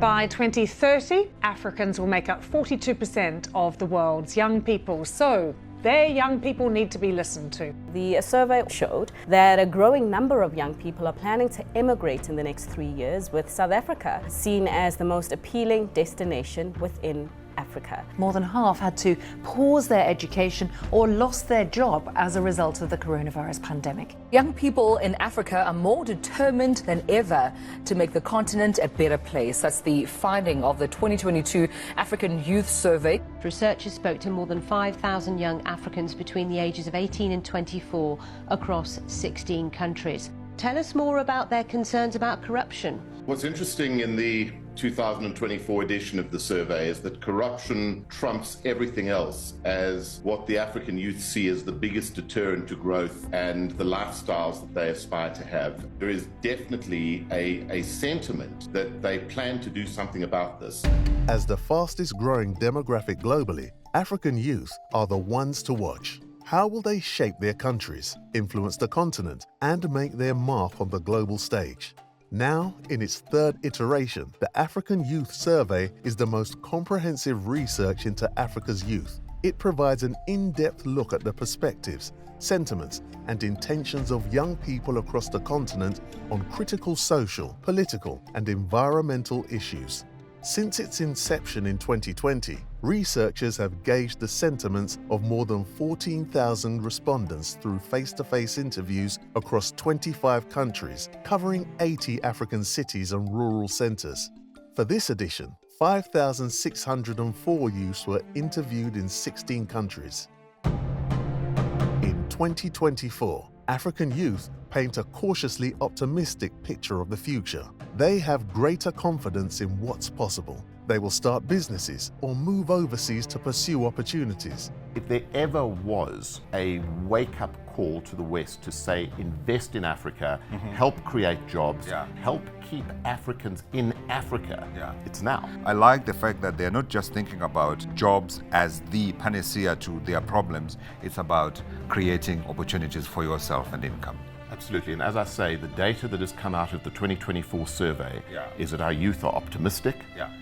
By 2030, Africans will make up 42% of the world's young people. So their young people need to be listened to. The survey showed that a growing number of young people are planning to immigrate in the next 3 years, with South Africa seen as the most appealing destination within Africa. More than half had to pause their education or lost their job as a result of the coronavirus pandemic. Young people in Africa are more determined than ever to make the continent a better place. That's the finding of the 2022 African Youth Survey. Researchers spoke to more than 5,000 young Africans between the ages of 18 and 24 across 16 countries. Tell us more about their concerns about corruption. What's interesting in the 2024 edition of the survey is that corruption trumps everything else as what the African youth see as the biggest deterrent to growth and the lifestyles that they aspire to have. There is definitely a sentiment that they plan to do something about this. As the fastest growing demographic globally, African youth are the ones to watch. How will they shape their countries, influence the continent, and make their mark on the global stage? Now, in its third iteration, the African Youth Survey is the most comprehensive research into Africa's youth. It provides an in-depth look at the perspectives, sentiments, and intentions of young people across the continent on critical social, political, and environmental issues. Since its inception in 2020, researchers have gauged the sentiments of more than 14,000 respondents through face-to-face interviews across 25 countries, covering 80 African cities and rural centers. For this edition, 5,604 youths were interviewed in 16 countries. In 2024, African youth paint a cautiously optimistic picture of the future. They have greater confidence in what's possible. They will start businesses or move overseas to pursue opportunities. If there ever was a wake-up call to the West to say, invest in Africa, help create jobs, help keep Africans in Africa, it's now. I like the fact that they're not just thinking about jobs as the panacea to their problems. It's about creating opportunities for yourself and income. Absolutely, and as I say, the data that has come out of the 2024 survey is that our youth are optimistic,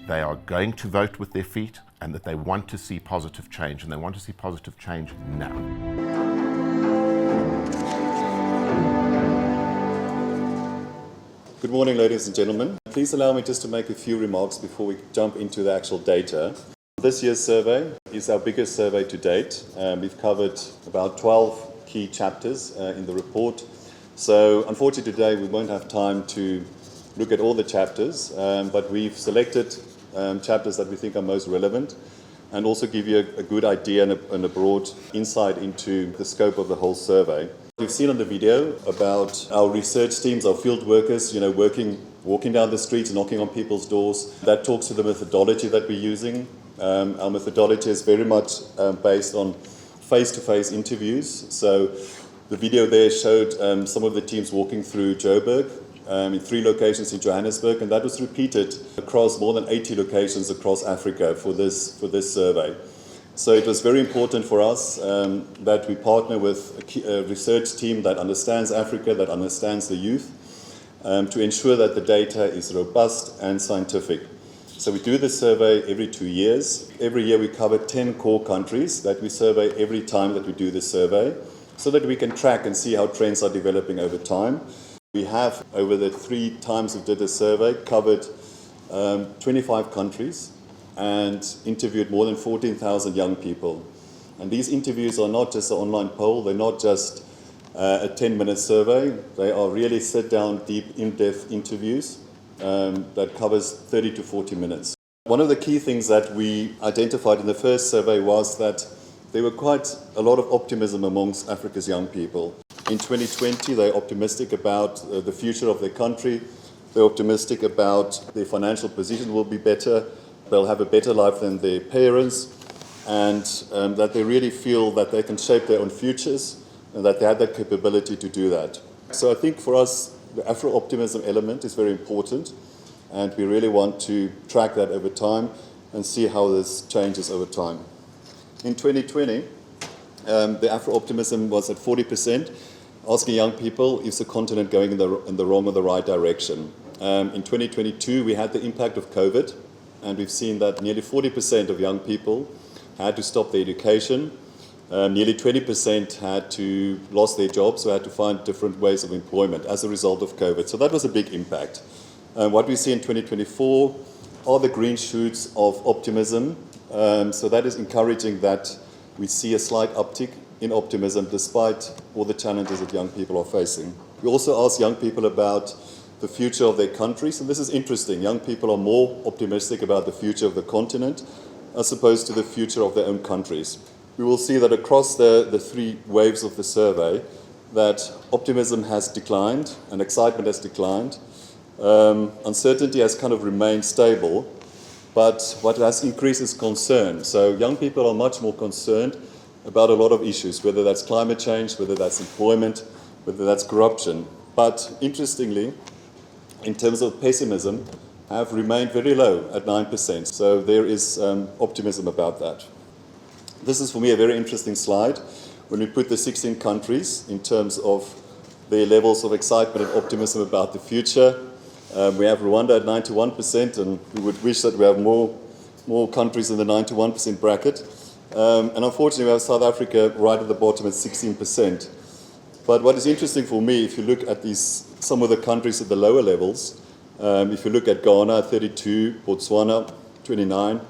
they are going to vote with their feet, and that they want to see positive change, and they want to see positive change now. Good morning, ladies and gentlemen. Please allow me just to make a few remarks before we jump into the actual data. This year's survey is our biggest survey to date. We've covered about 12 key chapters in the report. So unfortunately today we won't have time to look at all the chapters, but we've selected chapters that we think are most relevant and also give you a good idea and a broad insight into the scope of the whole survey. We've seen on the video about our research teams, our field workers, walking down the streets, knocking on people's doors. That talks to the methodology that we're using. Our methodology is very much based on face-to-face interviews. So the video there showed some of the teams walking through Joburg in 3 locations in Johannesburg, and that was repeated across more than 80 locations across Africa for this survey. So it was very important for us that we partner with a research team that understands Africa, that understands the youth, to ensure that the data is robust and scientific. So we do this survey every 2 years. Every year we cover 10 core countries that we survey every time that we do this survey, so that we can track and see how trends are developing over time. We have, over the 3 times we did this survey, covered 25 countries and interviewed more than 14,000 young people. And these interviews are not just an online poll, they're not just a 10-minute survey, they are really sit-down, deep, in-depth interviews that covers 30 to 40 minutes. One of the key things that we identified in the first survey was that there were quite a lot of optimism amongst Africa's young people. In 2020, they're optimistic about the future of their country. They're optimistic about their financial position will be better. They'll have a better life than their parents, and that they really feel that they can shape their own futures and that they have that capability to do that. So I think for us, the Afro-optimism element is very important, and we really want to track that over time and see how this changes over time. In 2020, the Afro-optimism was at 40%, asking young people, is the continent going in the wrong or the right direction? In 2022, we had the impact of COVID, and we've seen that nearly 40% of young people had to stop their education. Nearly 20% had to lost their jobs, so had to find different ways of employment as a result of COVID. So that was a big impact. What we see in 2024 are the green shoots of optimism. So that is encouraging that we see a slight uptick in optimism despite all the challenges that young people are facing. We also ask young people about the future of their countries, and this is interesting. Young people are more optimistic about the future of the continent as opposed to the future of their own countries. We will see that across the three waves of the survey that optimism has declined and excitement has declined. Uncertainty has kind of remained stable, but what has increased is concern. So young people are much more concerned about a lot of issues, whether that's climate change, whether that's employment, whether that's corruption. But interestingly, in terms of pessimism, have remained very low at 9%. So there is optimism about that. This is for me a very interesting slide when we put the 16 countries in terms of their levels of excitement and optimism about the future. We have Rwanda at 91%, and we would wish that we have more countries in the 91% bracket. And unfortunately, we have South Africa right at the bottom at 16%. But what is interesting for me, if you look at some of the countries at the lower levels, if you look at Ghana, 32, Botswana, 29,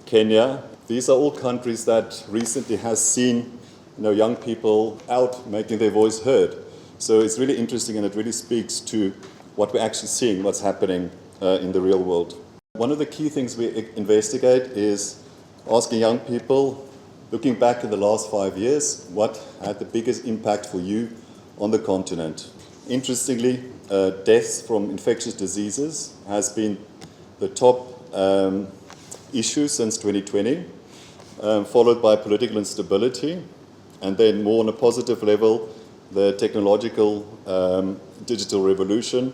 Kenya, these are all countries that recently has seen young people out making their voice heard. So it's really interesting, and it really speaks to what we're actually seeing, what's happening in the real world. One of the key things we investigate is asking young people, looking back in the last 5 years, what had the biggest impact for you on the continent? Interestingly, deaths from infectious diseases has been the top issue since 2020, followed by political instability, and then more on a positive level, the technological digital revolution,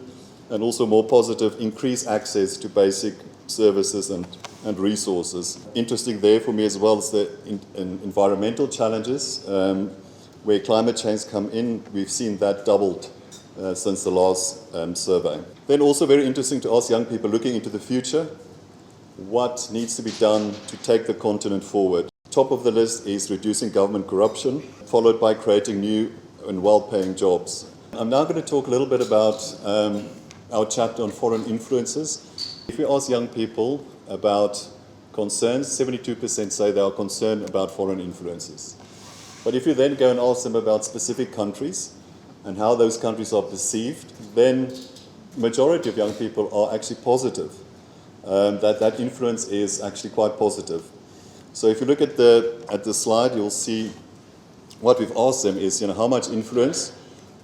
and also more positive increased access to basic services and resources. Interesting there for me as well is the environmental challenges. Where climate change come in, we've seen that doubled since the last survey. Then also very interesting to ask young people looking into the future, what needs to be done to take the continent forward. Top of the list is reducing government corruption, followed by creating new and well-paying jobs. I'm now going to talk a little bit about our chapter on foreign influences. If we ask young people about concerns, 72% say they are concerned about foreign influences. But if you then go and ask them about specific countries and how those countries are perceived, then the majority of young people are actually positive. That influence is actually quite positive. So if you look at the slide, you'll see what we've asked them is, how much influence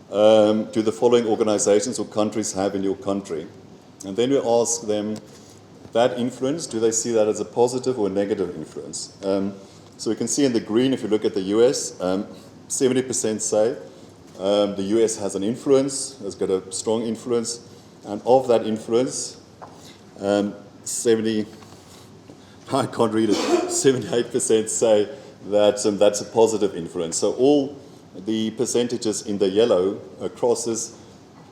do the following organizations or countries have in your country? And then we ask them that influence, do they see that as a positive or a negative influence? So we can see in the green, if you look at the US, 70% say the US has an influence, has got a strong influence, and of that influence, 78% say that that's a positive influence. So all the percentages in the yellow crosses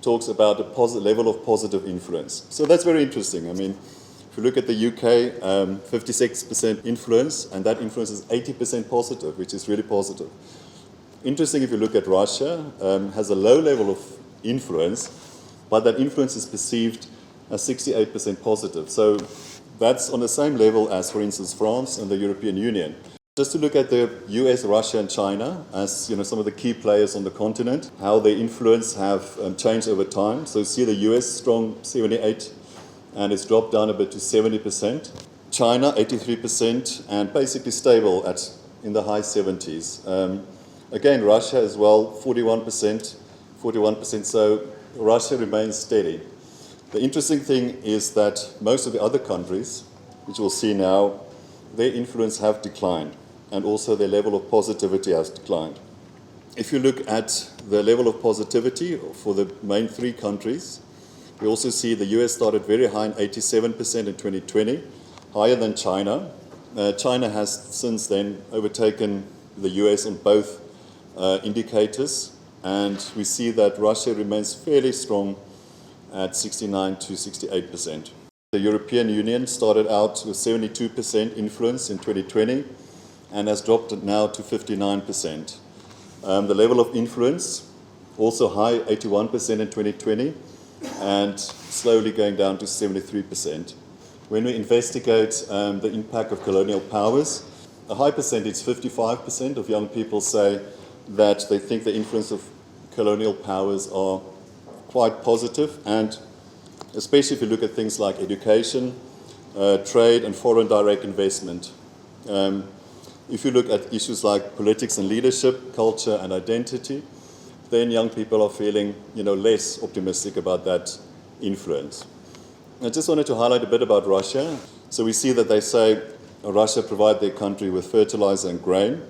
talks about a level of positive influence. So that's very interesting. I mean, if you look at the UK, 56% influence, and that influence is 80% positive, which is really positive. Interesting, if you look at Russia, has a low level of influence, but that influence is perceived as 68% positive. So that's on the same level as, for instance, France and the European Union. Just to look at the US, Russia, and China as some of the key players on the continent, how their influence have changed over time. So you see the US strong 78, and it's dropped down a bit to 70%. China 83%, and basically stable in the high 70s. Again, Russia as well 41%. So Russia remains steady. The interesting thing is that most of the other countries, which we'll see now, their influence have declined, and also their level of positivity has declined. If you look at the level of positivity for the main three countries, we also see the US started very high in 87% in 2020, higher than China. China has since then overtaken the US on both indicators, and we see that Russia remains fairly strong at 69 to 68%. The European Union started out with 72% influence in 2020 and has dropped it now to 59%. The level of influence, also high, 81% in 2020, and slowly going down to 73%. When we investigate the impact of colonial powers, a high percentage, 55% of young people say that they think the influence of colonial powers are quite positive, and especially if you look at things like education, trade and foreign direct investment. If you look at issues like politics and leadership, culture and identity, then young people are feeling less optimistic about that influence. I just wanted to highlight a bit about Russia. So we see that they say Russia provide their country with fertilizer and grain.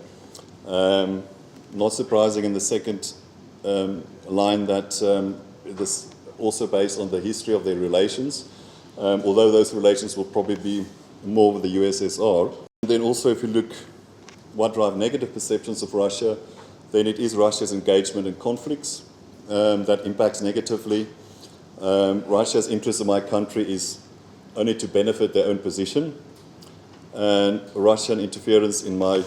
Not surprising in the second line that this also based on the history of their relations, although those relations will probably be more with the USSR. And then also if you look what drive negative perceptions of Russia, then it is Russia's engagement in conflicts that impacts negatively. Russia's interest in my country is only to benefit their own position, and Russian interference in my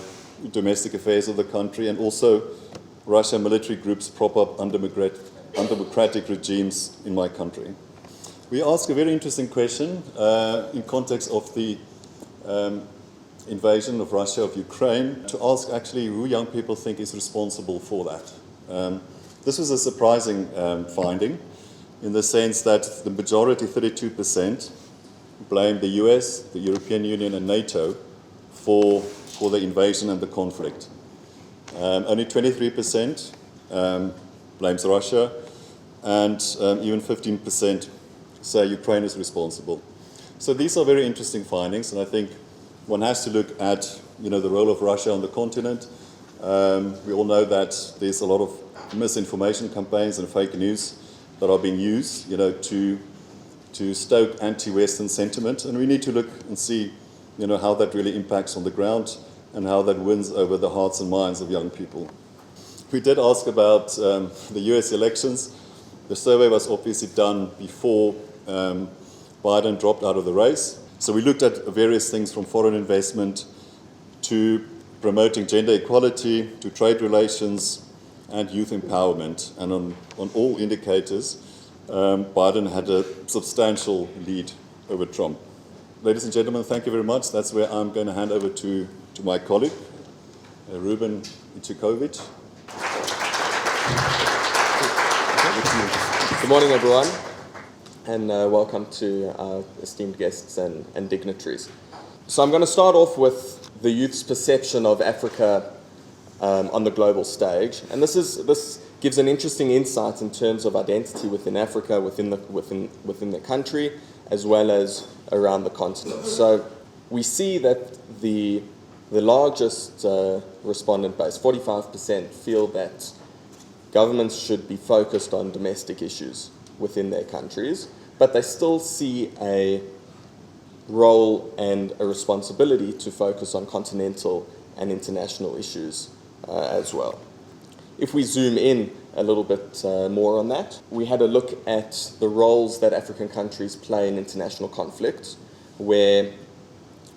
domestic affairs of the country, and also Russian military groups prop up undemocratic regimes in my country. We ask a very interesting question in context of the invasion of Russia of Ukraine, to ask actually who young people think is responsible for that. This was a surprising finding in the sense that the majority, 32%, blame the US, the European Union and NATO for the invasion and the conflict. Only 23% blames Russia, and even 15% say Ukraine is responsible. So these are very interesting findings, and I think one has to look at the role of Russia on the continent. We all know that there's a lot of misinformation campaigns and fake news that are being used to stoke anti-Western sentiment, and we need to look and see how that really impacts on the ground and how that wins over the hearts and minds of young people. We did ask about the US elections. The survey was obviously done before Biden dropped out of the race. So we looked at various things from foreign investment to promoting gender equality, to trade relations and youth empowerment. And on all indicators, Biden had a substantial lead over Trump. Ladies and gentlemen, thank you very much. That's where I'm going to hand over to my colleague, Ruben Ichikovic. Good morning, everyone, and welcome to our esteemed guests and dignitaries. So I'm going to start off with the youth's perception of Africa on the global stage, and this gives an interesting insight in terms of identity within Africa, within the country, as well as around the continent. So we see that the largest respondent base, 45%, feel that governments should be focused on domestic issues within their countries, but they still see a role and a responsibility to focus on continental and international issues as well. If we zoom in a little bit more on that, we had a look at the roles that African countries play in international conflicts, where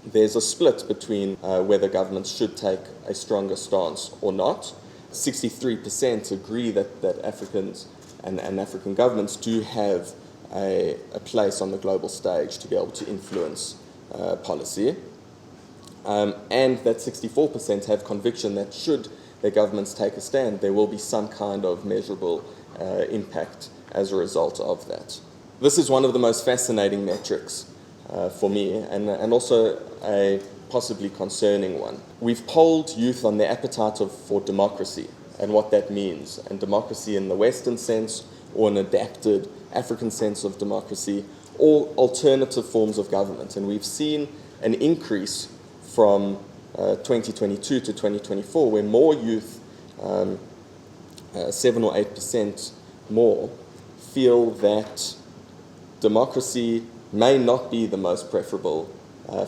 there's a split between whether governments should take a stronger stance or not. 63% agree that Africans and African governments do have a place on the global stage to be able to influence policy, and that 64% have conviction that should their governments take a stand, there will be some kind of measurable impact as a result of that. This is one of the most fascinating metrics for me, and also a possibly concerning one. We've polled youth on their appetite for democracy and what that means, and democracy in the Western sense, or an adapted African sense of democracy, or alternative forms of government. And we've seen an increase from 2022 to 2024, where more youth, 7 or 8% more, feel that democracy may not be the most preferable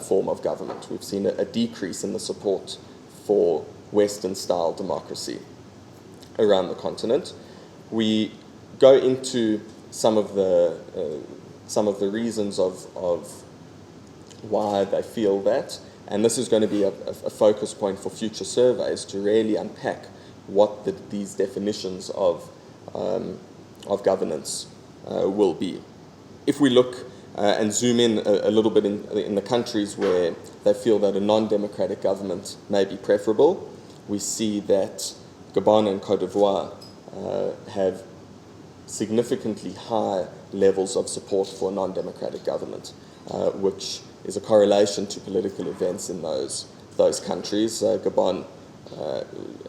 form of government. We've seen a decrease in the support for Western-style democracy around the continent. We go into some of the reasons of why they feel that. And this is going to be a focus point for future surveys to really unpack what these definitions of governance will be. If we look and zoom in a little bit in the countries where they feel that a non-democratic government may be preferable, we see that Gabon and Cote d'Ivoire have significantly high levels of support for a non-democratic government, which is a correlation to political events in those countries. Gabon,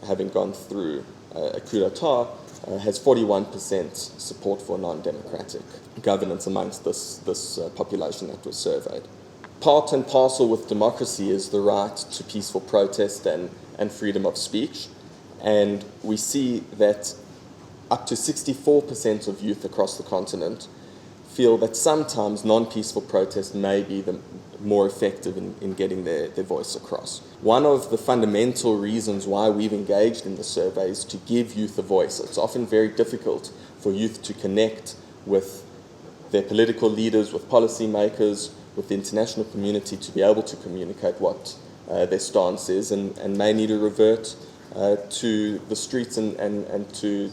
having gone through a coup d'etat, has 41% support for non-democratic governance amongst this population that was surveyed. Part and parcel with democracy is the right to peaceful protest and freedom of speech, and we see that up to 64% of youth across the continent feel that sometimes non-peaceful protest may be the more effective in getting their voice across. One of the fundamental reasons why we've engaged in the survey is to give youth a voice. It's often very difficult for youth to connect with their political leaders, with policymakers, with the international community to be able to communicate what their stance is, and may need to revert to the streets and to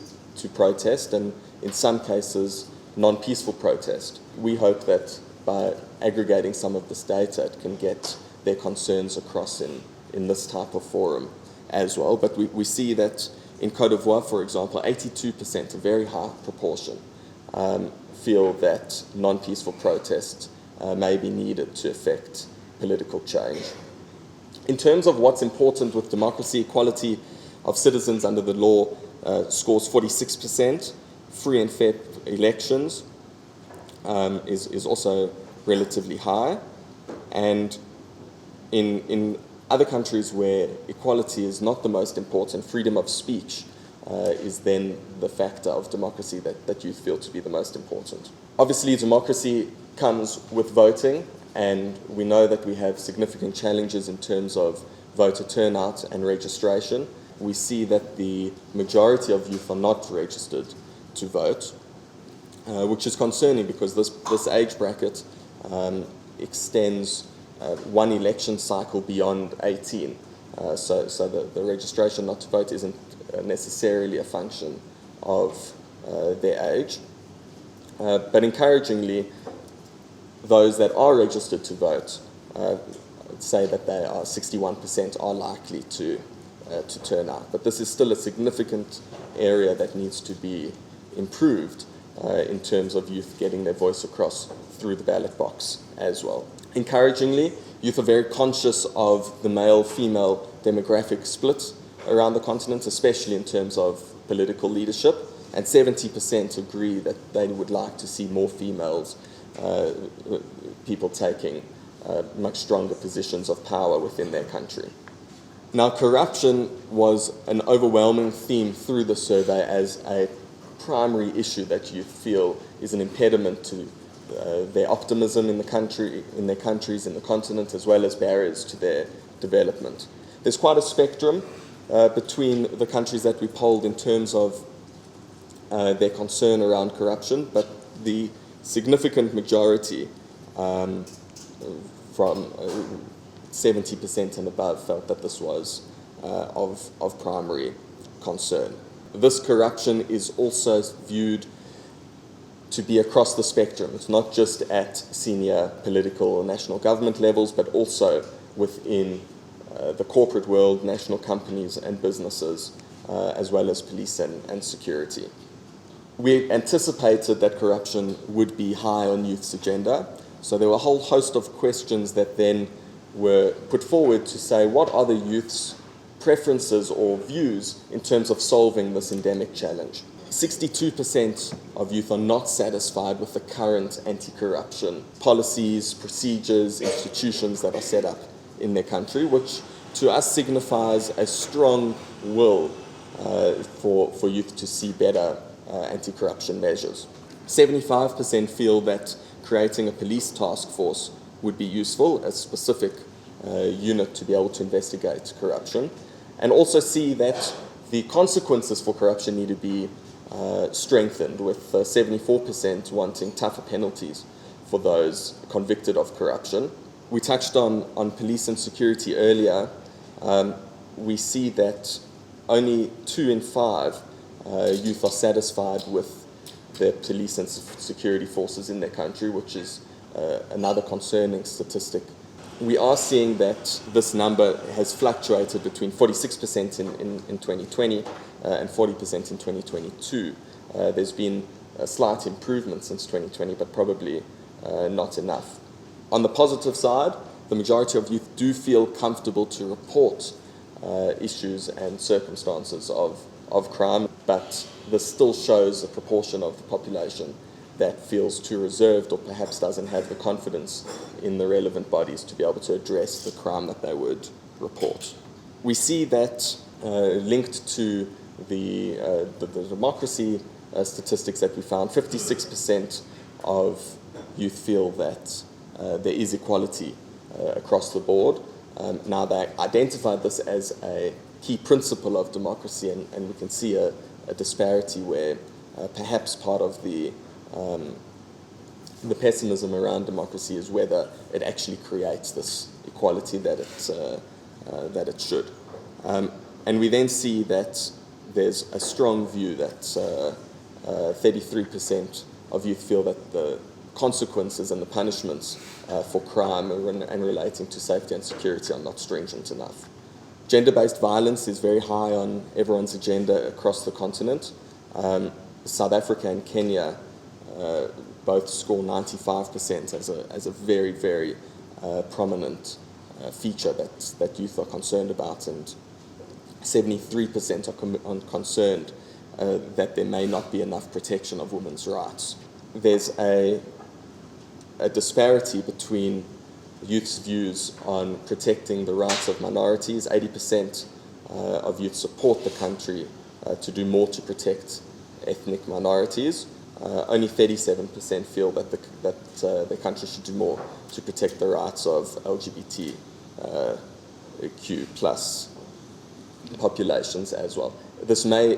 protest, and in some cases non-peaceful protest. We hope that by aggregating some of this data, it can get their concerns across in this type of forum as well. But we see that in Cote d'Ivoire, for example, 82%, a very high proportion, feel that non-peaceful protest may be needed to effect political change. In terms of what's important with democracy, equality of citizens under the law scores 46%. Free and fair elections is also relatively high. And in other countries where equality is not the most important, freedom of speech is then the factor of democracy that you feel to be the most important. Obviously, democracy comes with voting, and we know that we have significant challenges in terms of voter turnout and registration. We see that the majority of youth are not registered to vote, which is concerning because this age bracket extends one election cycle beyond 18. So the registration not to vote isn't necessarily a function of their age. But encouragingly, those that are registered to vote say that they are 61% are likely to turn out. But this is still a significant area that needs to be improved in terms of youth getting their voice across through the ballot box as well. Encouragingly, youth are very conscious of the male-female demographic split around the continent, especially in terms of political leadership, and 70% agree that they would like to see more females, people taking much stronger positions of power within their country. Now, corruption was an overwhelming theme through the survey as a primary issue that you feel is an impediment to their optimism in the country, in their countries, in the continent, as well as barriers to their development. There's quite a spectrum between the countries that we polled in terms of their concern around corruption, but the significant majority, from 70% and above, felt that this was of primary concern. This corruption is also viewed to be across the spectrum. It's not just at senior political or national government levels, but also within the corporate world, national companies and businesses, as well as police and security. We anticipated that corruption would be high on youth's agenda, so there were a whole host of questions that then were put forward to say, what are the youth's preferences or views in terms of solving this endemic challenge? 62% of youth are not satisfied with the current anti-corruption policies, procedures, institutions that are set up in their country, which to us signifies a strong will for youth to see better anti-corruption measures. 75% feel that creating a police task force would be useful, a specific unit to be able to investigate corruption, and also see that the consequences for corruption need to be strengthened, with 74% wanting tougher penalties for those convicted of corruption. We touched on police and security earlier. We see that only 2 in 5 youth are satisfied with the police and security forces in their country, which is another concerning statistic. We are seeing that this number has fluctuated between 46% in 2020 and 40% in 2022. There's been a slight improvement since 2020, but probably not enough. On the positive side, the majority of youth do feel comfortable to report issues and circumstances of crime, but this still shows a proportion of the population that feels too reserved or perhaps doesn't have the confidence in the relevant bodies to be able to address the crime that they would report. We see that linked to the democracy statistics that we found, 56% of youth feel that there is equality across the board. Now, they identified this as a key principle of democracy, and we can see a disparity where perhaps part of the pessimism around democracy is whether it actually creates this equality that it should. And we then see that there's a strong view that 33% of youth feel that the consequences and the punishments for crime and relating to safety and security are not stringent enough. Gender-based violence is very high on everyone's agenda across the continent. South Africa and Kenya both score 95% as a very, very prominent feature that youth are concerned about, and 73% are concerned that there may not be enough protection of women's rights. There's a disparity between youth's views on protecting the rights of minorities. 80% of youth support the country to do more to protect ethnic minorities. Only 37% feel that the country should do more to protect the rights of LGBTQ plus populations as well. This may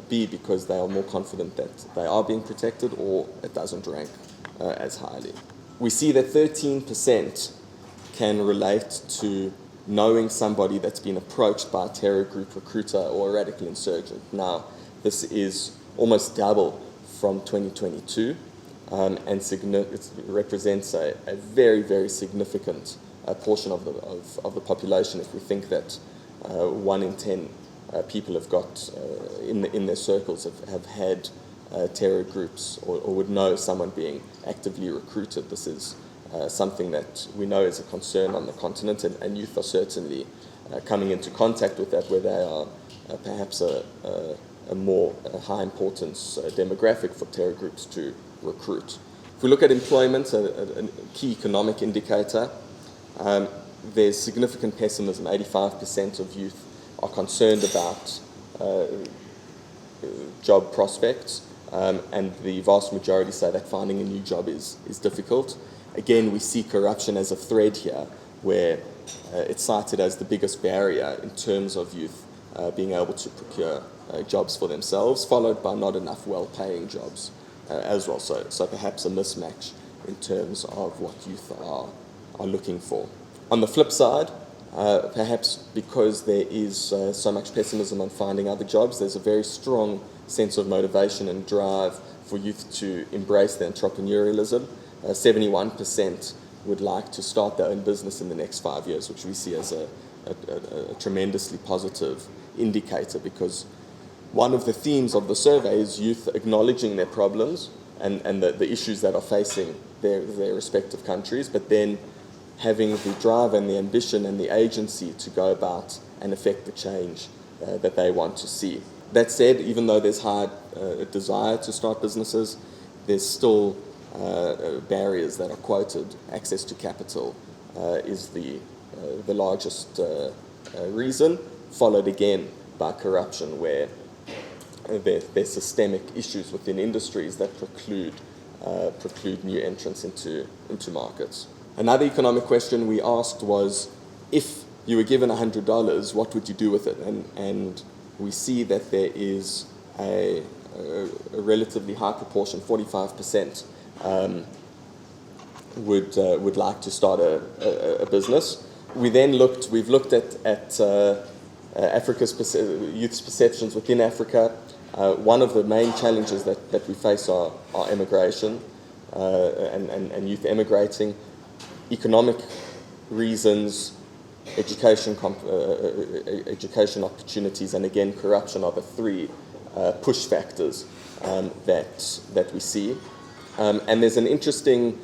be because they are more confident that they are being protected, or it doesn't rank as highly. We see that 13% can relate to knowing somebody that's been approached by a terror group recruiter or a radical insurgent. Now, this is almost double from 2022, and it represents a very, very significant portion of the population. If we think that 1 in 10 people have got in their circles have had terror groups or would know someone being actively recruited, this is something that we know is a concern on the continent, and youth are certainly coming into contact with that, where they are perhaps a more high importance demographic for terror groups to recruit. If we look at employment, a key economic indicator, there's significant pessimism. 85% of youth are concerned about job prospects, and the vast majority say that finding a new job is difficult. Again, we see corruption as a thread here, where it's cited as the biggest barrier in terms of youth being able to procure jobs for themselves, followed by not enough well-paying jobs as well. So perhaps a mismatch in terms of what youth are looking for. On the flip side, perhaps because there is so much pessimism on finding other jobs, there's a very strong sense of motivation and drive for youth to embrace their entrepreneurialism. 71% would like to start their own business in the next 5 years, which we see as a tremendously positive indicator, because one of the themes of the survey is youth acknowledging their problems and the issues that are facing their respective countries, but then having the drive and the ambition and the agency to go about and affect the change that they want to see. That said, even though there's high desire to start businesses, there's still barriers that are quoted. Access to capital is the largest reason, followed again by corruption, where there's systemic issues within industries that preclude new entrants into markets. Another economic question we asked was, if you were given $100, what would you do with it? And we see that there is a relatively high proportion, 45%, would like to start a business. We've looked at Africa's youth's perceptions within Africa. One of the main challenges that we face are immigration and youth emigrating, economic reasons, education opportunities, and again corruption are the three push factors that we see. And there's an interesting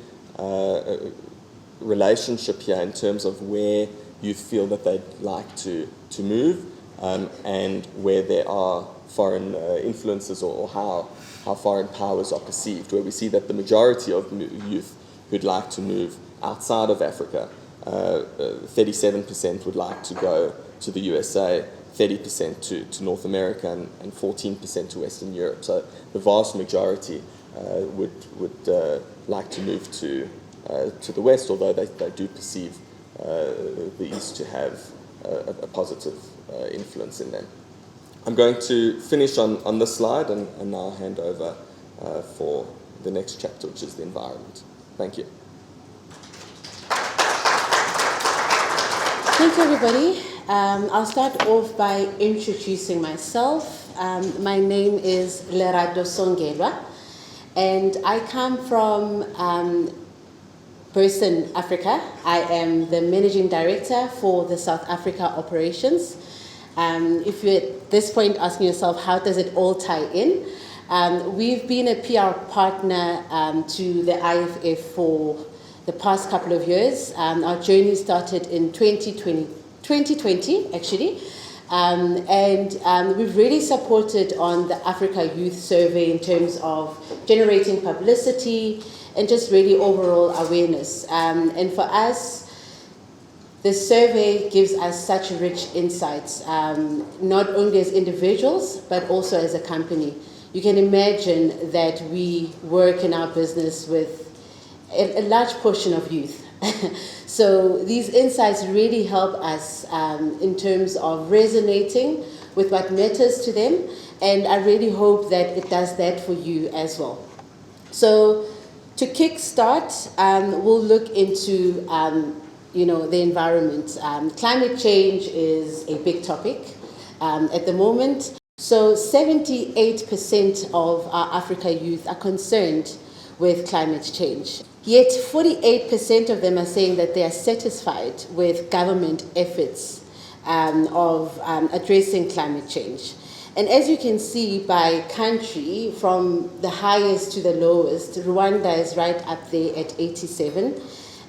relationship here in terms of where youth feel that they'd like to move and where there are foreign influences or how foreign powers are perceived, where we see that the majority of youth who'd like to move outside of Africa, 37% would like to go to the USA, 30% to North America, and 14% to Western Europe. So the vast majority would like to move to the West, although they do perceive the East to have a positive influence in them. I'm going to finish on this slide and now hand over for the next chapter, which is the environment. Thank you. Thanks, everybody. I'll start off by introducing myself. My name is Lerato Songelwa, and I come from Burgeoning, Africa. I am the Managing Director for the South Africa operations. If you're at this point asking yourself, how does it all tie in? We've been a PR partner to the IFF for the past couple of years. Our journey started in 2020 actually. And we've really supported on the Africa Youth Survey in terms of generating publicity and just really overall awareness. And for us, the survey gives us such rich insights, not only as individuals, but also as a company. You can imagine that we work in our business with a large portion of youth. So these insights really help us in terms of resonating with what matters to them, and I really hope that it does that for you as well. So to kickstart, we'll look into the environment. Climate change is a big topic at the moment. So 78% of our Africa youth are concerned with climate change. Yet 48% of them are saying that they are satisfied with government efforts of addressing climate change. And as you can see by country, from the highest to the lowest, Rwanda is right up there at 87,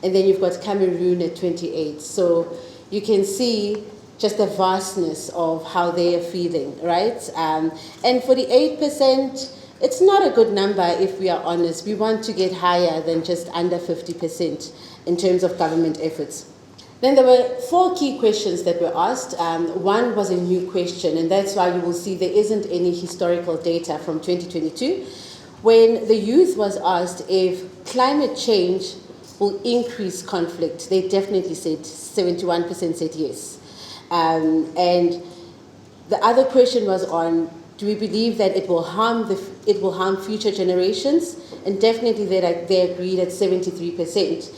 and then you've got Cameroon at 28. So you can see just the vastness of how they are feeling, right? And 48%, it's not a good number if we are honest. We want to get higher than just under 50% in terms of government efforts. Then there were 4 key questions that were asked. One was a new question, and that's why you will see there isn't any historical data from 2022. When the youth was asked if climate change will increase conflict, they definitely said, 71% said yes. And the other question was on, do we believe that it will harm future generations? And definitely they agreed at 73%,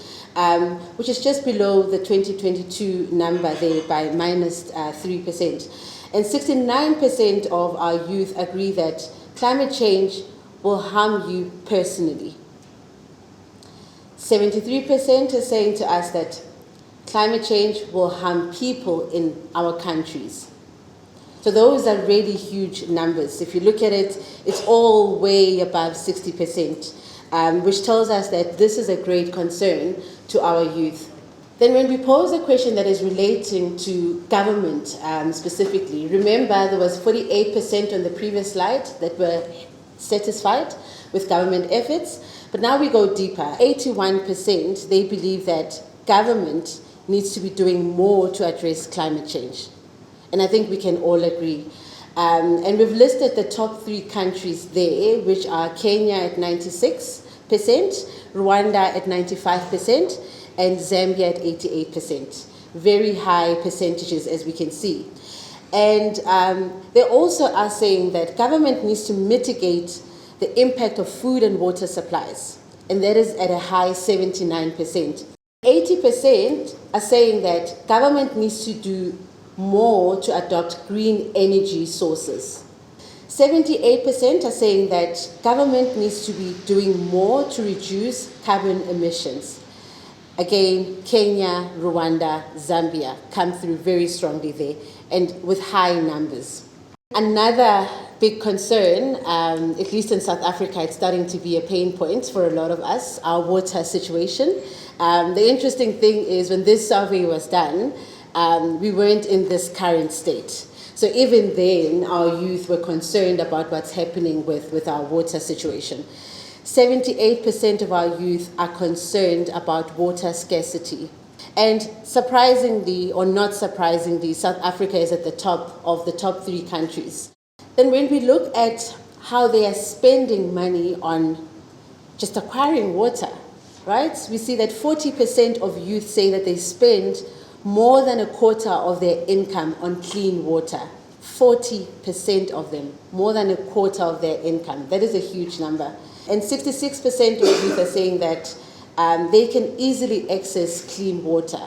which is just below the 2022 number there by minus 3%. And 69% of our youth agree that climate change will harm you personally. 73% are saying to us that climate change will harm people in our countries. So those are really huge numbers. If you look at it, it's all way above 60%, which tells us that this is a great concern to our youth. Then when we pose a question that is relating to government specifically, remember there was 48% on the previous slide that were satisfied with government efforts, but now we go deeper. 81%, they believe that government needs to be doing more to address climate change. And I think we can all agree. And we've listed the top 3 countries there, which are Kenya at 96%, Rwanda at 95%, and Zambia at 88%. Very high percentages, as we can see. And they also are saying that government needs to mitigate the impact of food and water supplies, and that is at a high 79%. 80% are saying that government needs to do more to adopt green energy sources. 78% are saying that government needs to be doing more to reduce carbon emissions. Again, Kenya, Rwanda, Zambia come through very strongly there and with high numbers. Another big concern, at least in South Africa, it's starting to be a pain point for a lot of us, our water situation. The interesting thing is when this survey was done, we weren't in this current state. So even then, our youth were concerned about what's happening with our water situation. 78% of our youth are concerned about water scarcity. And surprisingly, or not surprisingly, South Africa is at the top of the top 3 countries. Then when we look at how they are spending money on just acquiring water, right? We see that 40% of youth say that they spend more than a quarter of their income on clean water. 40% of them, more than a quarter of their income. That is a huge number. And 66% of youth are saying that they can easily access clean water.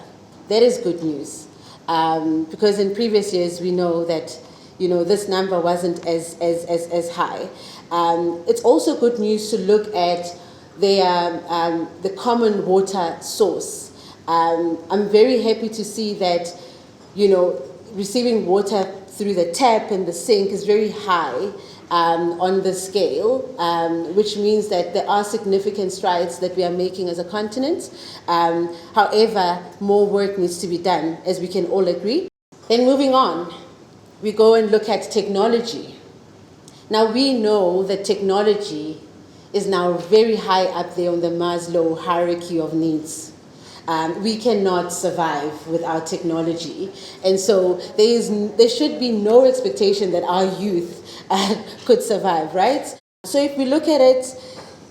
That is good news, because in previous years we know that this number wasn't as high. It's also good news to look at the common water source. I'm very happy to see that receiving water through the tap and the sink is very high on the scale, which means that there are significant strides that we are making as a continent. However, more work needs to be done, as we can all agree. Then moving on, we go and look at technology. Now we know that technology is now very high up there on the Maslow hierarchy of needs. We cannot survive without technology. And so there should be no expectation that our youth could survive, right? So if we look at it,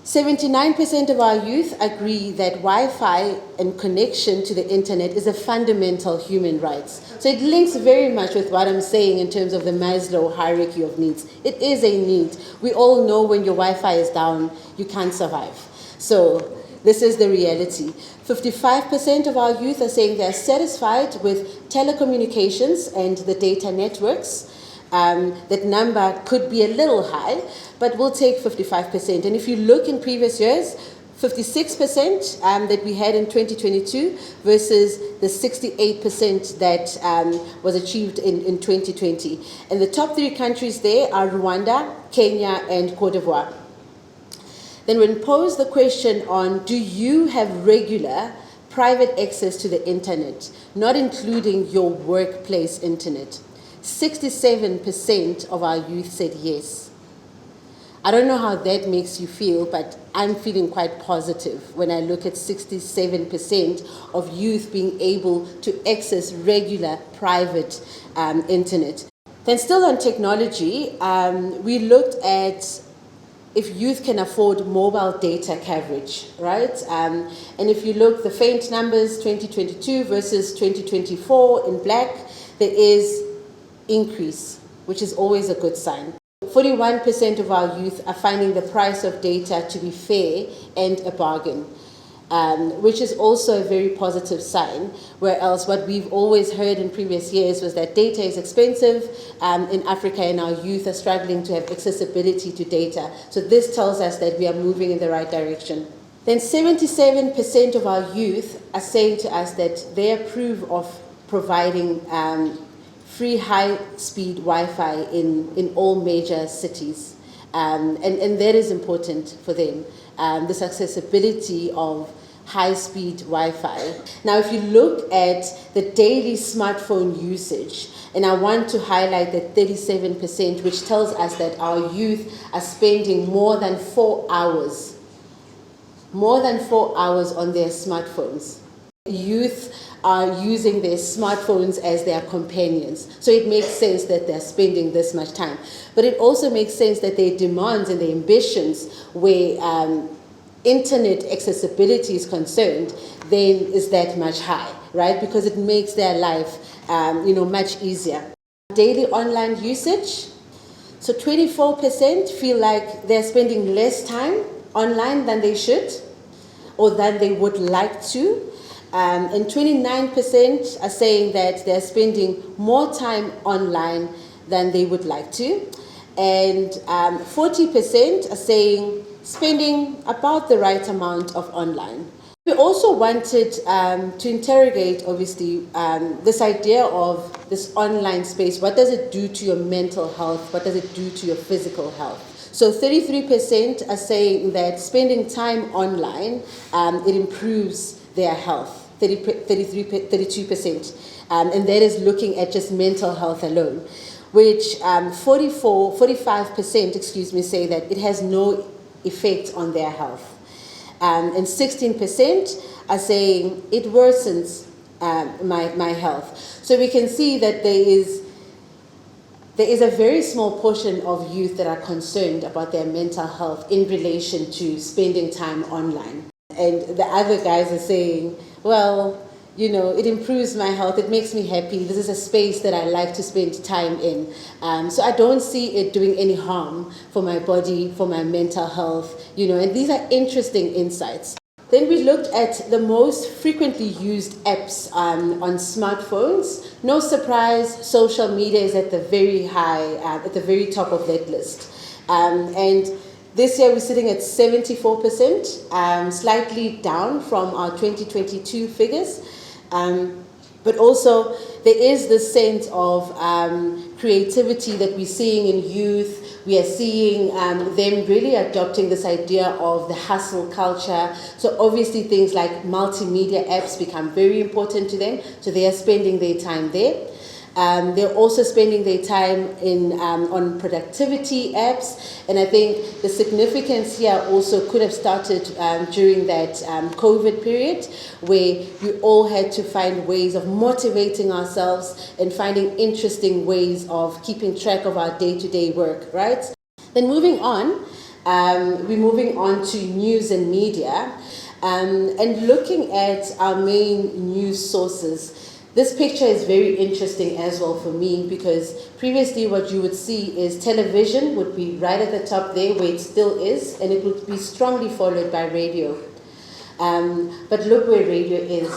79% of our youth agree that Wi-Fi and connection to the internet is a fundamental human right. So it links very much with what I'm saying in terms of the Maslow hierarchy of needs. It is a need. We all know when your Wi-Fi is down, you can't survive. So this is the reality. 55% of our youth are saying they're satisfied with telecommunications and the data networks. That number could be a little high, but we'll take 55%. And if you look in previous years, 56% that we had in 2022 versus the 68% that was achieved in 2020. And the top 3 countries there are Rwanda, Kenya, and Cote d'Ivoire. Then when posed the question on, do you have regular private access to the internet, not including your workplace internet? 67% of our youth said yes. I don't know how that makes you feel, but I'm feeling quite positive when I look at 67% of youth being able to access regular private internet. Then still on technology, we looked at if youth can afford mobile data coverage, right? And if you look, the faint numbers, 2022 versus 2024 in black, there is increase, which is always a good sign. 41% of our youth are finding the price of data to be fair and a bargain, which is also a very positive sign, whereas what we've always heard in previous years was that data is expensive in Africa and our youth are struggling to have accessibility to data. So this tells us that we are moving in the right direction. Then 77% of our youth are saying to us that they approve of providing free high-speed Wi-Fi in all major cities. And that is important for them, this accessibility of high-speed Wi-Fi. Now, if you look at the daily smartphone usage, and I want to highlight that 37%, which tells us that our youth are spending more than 4 hours on their smartphones. Youth are using their smartphones as their companions. So it makes sense that they're spending this much time. But it also makes sense that their demands and their ambitions, where internet accessibility is concerned, then is that much high, right? Because it makes their life much easier. Daily online usage. So 24% feel like they're spending less time online than they should or than they would like to. And 29% are saying that they're spending more time online than they would like to. And 40% are saying spending about the right amount of online. We also wanted to interrogate, obviously, this idea of this online space. What does it do to your mental health? What does it do to your physical health? So 33% are saying that spending time online, it improves their health, 32%. And that is looking at just mental health alone, which 45% say that it has no effect on their health. And 16% are saying it worsens my health. So we can see that there is a very small portion of youth that are concerned about their mental health in relation to spending time online. And the other guys are saying, well, you know, it improves my health, it makes me happy, this is a space that I like to spend time in. So I don't see it doing any harm for my body, for my mental health, you know, and these are interesting insights. Then we looked at the most frequently used apps on smartphones. No surprise, social media is at the very high, at the very top of that list. And this year we're sitting at 74%, slightly down from our 2022 figures. But also there is this sense of creativity that we're seeing in youth. We are seeing them really adopting this idea of the hustle culture. So obviously things like multimedia apps become very important to them. So they are spending their time there. They're also spending their time on productivity apps. And I think the significance here also could have started during that COVID period, where we all had to find ways of motivating ourselves and finding interesting ways of keeping track of our day-to-day work, right? Then moving on, we're moving on to news and media, and looking at our main news sources. This picture is very interesting as well for me, because previously what you would see is television would be right at the top there, where it still is, and it would be strongly followed by radio. But look where radio is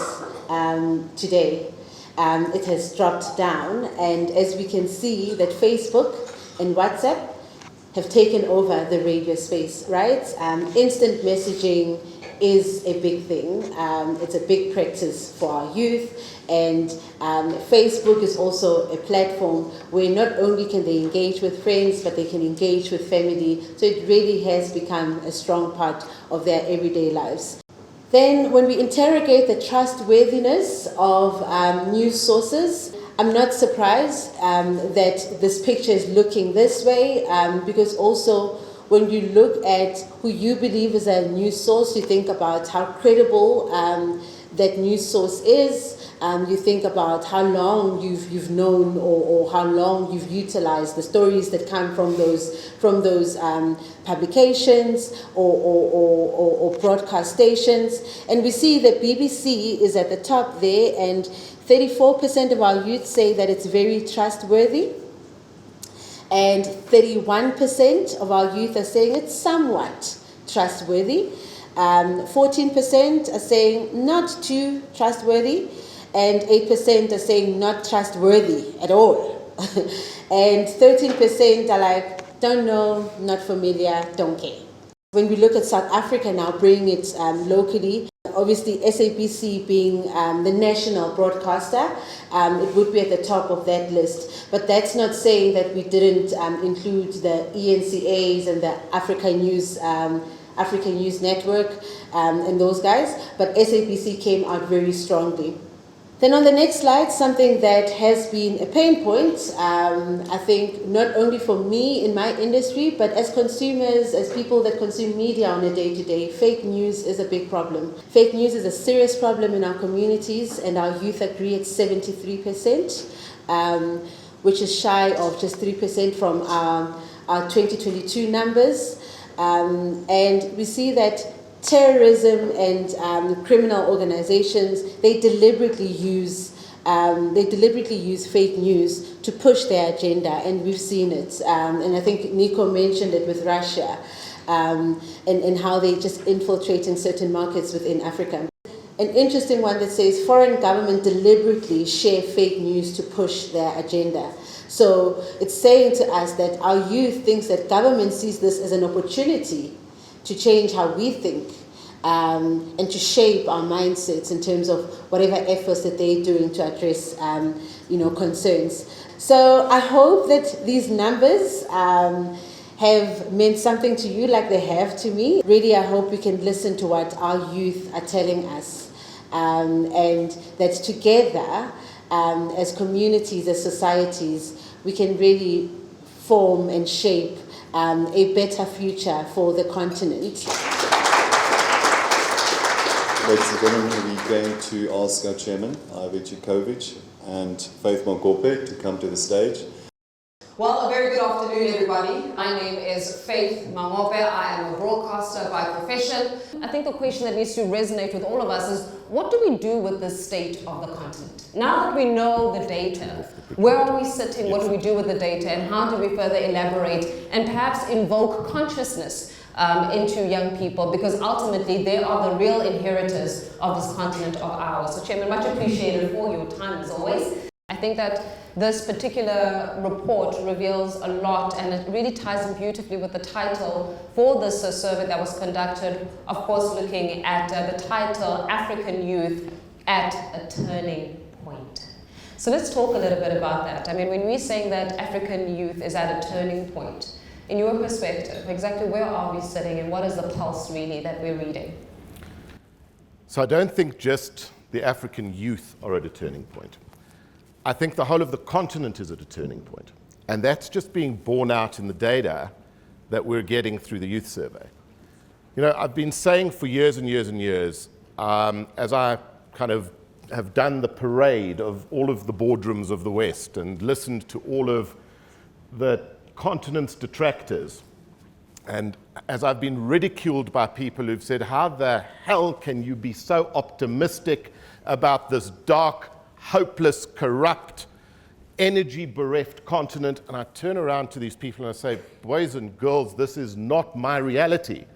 today. It has dropped down, and as we can see that Facebook and WhatsApp have taken over the radio space, right? Instant messaging is a big thing. It's a big practice for our youth. And Facebook is also a platform where not only can they engage with friends, but they can engage with family. So it really has become a strong part of their everyday lives. Then when we interrogate the trustworthiness of news sources, I'm not surprised that this picture is looking this way, because also when you look at who you believe is a news source, you think about how credible that news source is. You think about how long you've known or how long you've utilized the stories that come from those publications or broadcast stations. And we see that BBC is at the top there, and 34% of our youth say that it's very trustworthy. And 31% of our youth are saying it's somewhat trustworthy. 14% are saying not too trustworthy. And 8% are saying not trustworthy at all. And 13% are like, don't know, not familiar, don't care. When we look at South Africa now, bringing it locally, obviously SABC being the national broadcaster, it would be at the top of that list. But that's not saying that we didn't include the ENCAs and the African News Network and those guys, but SABC came out very strongly. Then on the next slide, something that has been a pain point, I think not only for me in my industry, but as consumers, as people that consume media on a day-to-day, fake news is a big problem. Fake news is a serious problem in our communities, and our youth agree it's 73%, which is shy of just 3% from our 2022 numbers. And we see that terrorism and criminal organizations, they deliberately use they deliberately use fake news to push their agenda, and we've seen it. And I think Nico mentioned it with Russia, and how they just infiltrate in certain markets within Africa. An interesting one that says foreign government deliberately share fake news to push their agenda. So it's saying to us that our youth thinks that government sees this as an opportunity to change how we think, and to shape our mindsets in terms of whatever efforts that they're doing to address, concerns. So I hope that these numbers have meant something to you like they have to me. Really, I hope we can listen to what our youth are telling us, and that together, as communities, as societies, we can really form and shape a better future for the continent. Ladies and gentlemen, we're going to ask our chairman, Ivy Chikovic and Faith Mogope, to come to the stage. Well, a very good afternoon, everybody. My name is Faith Mamope. I am a broadcaster by profession. I think the question that needs to resonate with all of us is, what do we do with the state of the continent? Now that we know the data, where are we sitting, what do we do with the data, and how do we further elaborate and perhaps invoke consciousness into young people, because ultimately they are the real inheritors of this continent of ours. So Chairman, much appreciated for your time as always. I think that this particular report reveals a lot, and it really ties in beautifully with the title for this survey that was conducted, of course looking at the title, African Youth at a Turning Point. So let's talk a little bit about that. I mean, when we're saying that African youth is at a turning point, in your perspective, exactly where are we sitting and what is the pulse really that we're reading? So I don't think just the African youth are at a turning point. I think the whole of the continent is at a turning point. And that's just being borne out in the data that we're getting through the youth survey. You know, I've been saying for years and years and years, as I kind of have done the parade of all of the boardrooms of the West and listened to all of the continent's detractors, and as I've been ridiculed by people who've said, how the hell can you be so optimistic about this dark, hopeless, corrupt, energy-bereft continent? And I turn around to these people and I say, boys and girls, this is not my reality.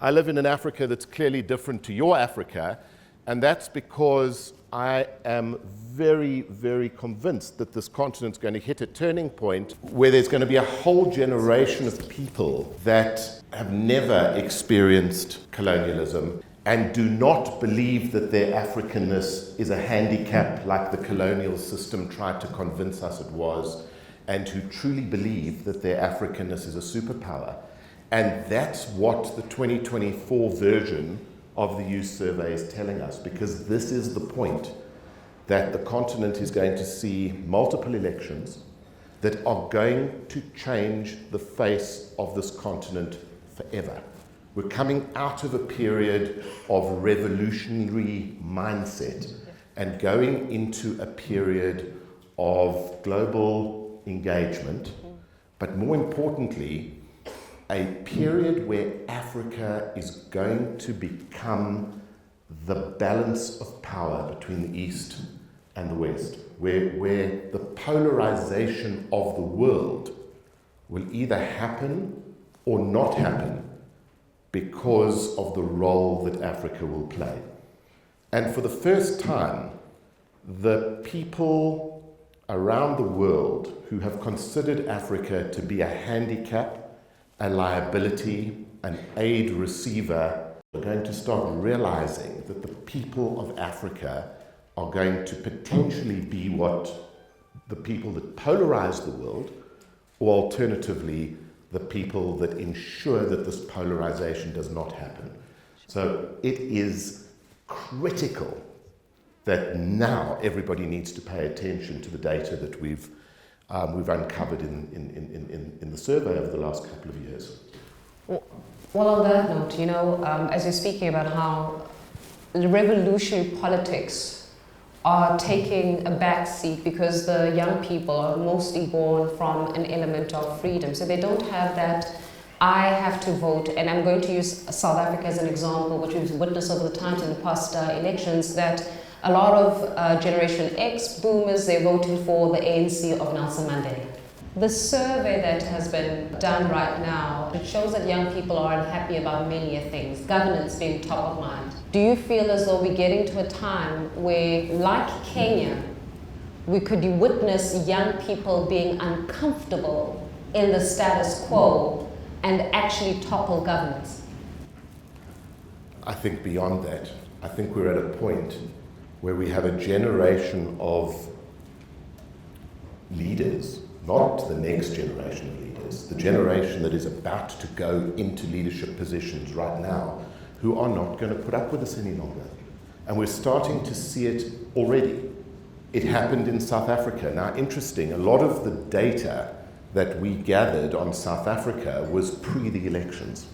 I live in an Africa that's clearly different to your Africa, and that's because I am very, very convinced that this continent's going to hit a turning point where there's going to be a whole generation of people that have never experienced colonialism and do not believe that their Africanness is a handicap like the colonial system tried to convince us it was, and who truly believe that their Africanness is a superpower. And that's what the 2024 version of the youth survey is telling us, because this is the point that the continent is going to see multiple elections that are going to change the face of this continent forever. We're coming out of a period of revolutionary mindset and going into a period of global engagement, but more importantly, a period where Africa is going to become the balance of power between the East and the West, where the polarization of the world will either happen or not happen because of the role that Africa will play. And for the first time, the people around the world who have considered Africa to be a handicap, a liability, an aid receiver, are going to start realizing that the people of Africa are going to potentially be what the people that polarize the world, or alternatively, the people that ensure that this polarization does not happen. So it is critical that now everybody needs to pay attention to the data that we've uncovered in the survey over the last couple of years. Well, on that note, as you're speaking about how the revolutionary politics are taking a back seat because the young people are mostly born from an element of freedom. So they don't have that, I have to vote, and I'm going to use South Africa as an example, which we've witnessed over the times in the past elections, that A lot of Generation X boomers, they're voting for the ANC of Nelson Mandela. The survey that has been done right now, it shows that young people are unhappy about many things, governance being top of mind. Do you feel as though we're getting to a time where, like Kenya, we could witness young people being uncomfortable in the status quo and actually topple governments? I think beyond that, I think we're at a point where we have a generation of leaders, not the next generation of leaders, the generation that is about to go into leadership positions right now, who are not going to put up with this any longer. And we're starting to see it already. It happened in South Africa. Now, interesting, a lot of the data that we gathered on South Africa was pre the elections.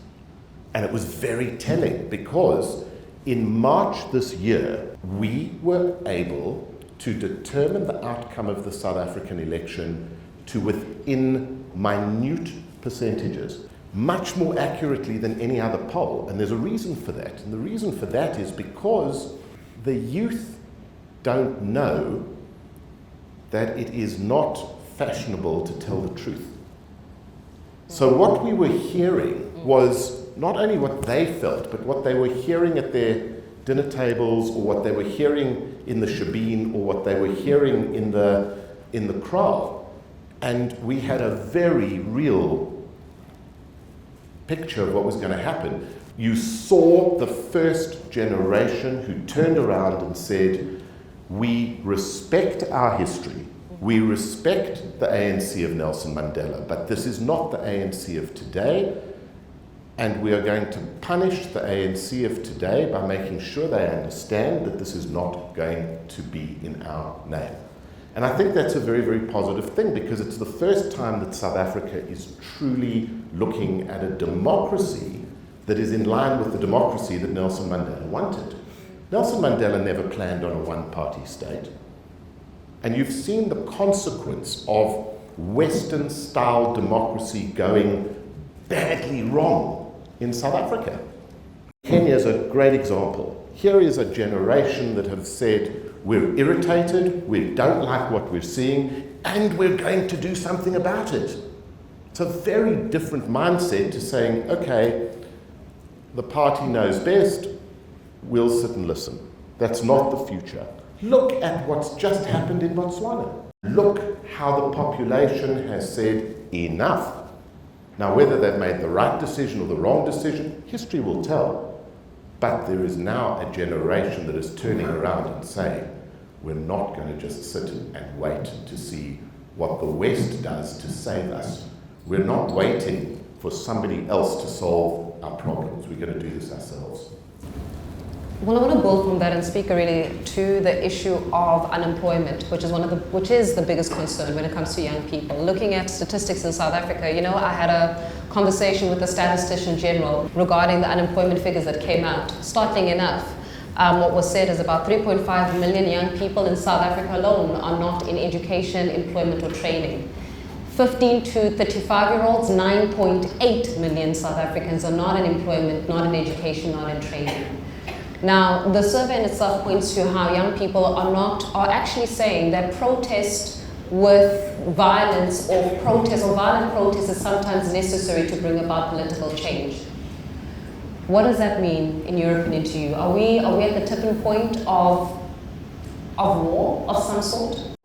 And it was very telling because in March this year, we were able to determine the outcome of the South African election to within minute percentages, much more accurately than any other poll. And there's a reason for that. And the reason for that is because the youth don't know that it is not fashionable to tell the truth. So what we were hearing was not only what they felt, but what they were hearing at their dinner tables, or what they were hearing in the shebeen, or what they were hearing in the crowd. And we had a very real picture of what was going to happen. You saw the first generation who turned around and said, we respect our history, we respect the ANC of Nelson Mandela, but this is not the ANC of today, and we are going to punish the ANC of today by making sure they understand that this is not going to be in our name. And I think that's a very, very positive thing, because it's the first time that South Africa is truly looking at a democracy that is in line with the democracy that Nelson Mandela wanted. Nelson Mandela never planned on a one-party state. And you've seen the consequence of Western-style democracy going badly wrong in South Africa. Kenya is a great example. Here is a generation that have said, we're irritated, we don't like what we're seeing, and we're going to do something about it. It's a very different mindset to saying, okay, the party knows best, we'll sit and listen. That's not the future. Look at what's just happened in Botswana. Look how the population has said enough. Now, whether they've made the right decision or the wrong decision, history will tell. But there is now a generation that is turning around and saying, we're not going to just sit and wait to see what the West does to save us. We're not waiting for somebody else to solve our problems. We're going to do this ourselves. Well, I want to build from that and speak really to the issue of unemployment, which is the biggest concern when it comes to young people. Looking at statistics in South Africa, you know, I had a conversation with the Statistician General regarding the unemployment figures that came out. Startling enough, what was said is about 3.5 million young people in South Africa alone are not in education, employment or training. 15 to 35-year-olds, 9.8 million South Africans are not in employment, not in education, not in training. Now, the survey in itself points to how young people are actually saying that protest with violence or violent protest is sometimes necessary to bring about political change. What does that mean, in your opinion, to you? Are we at the tipping point of war of some sort?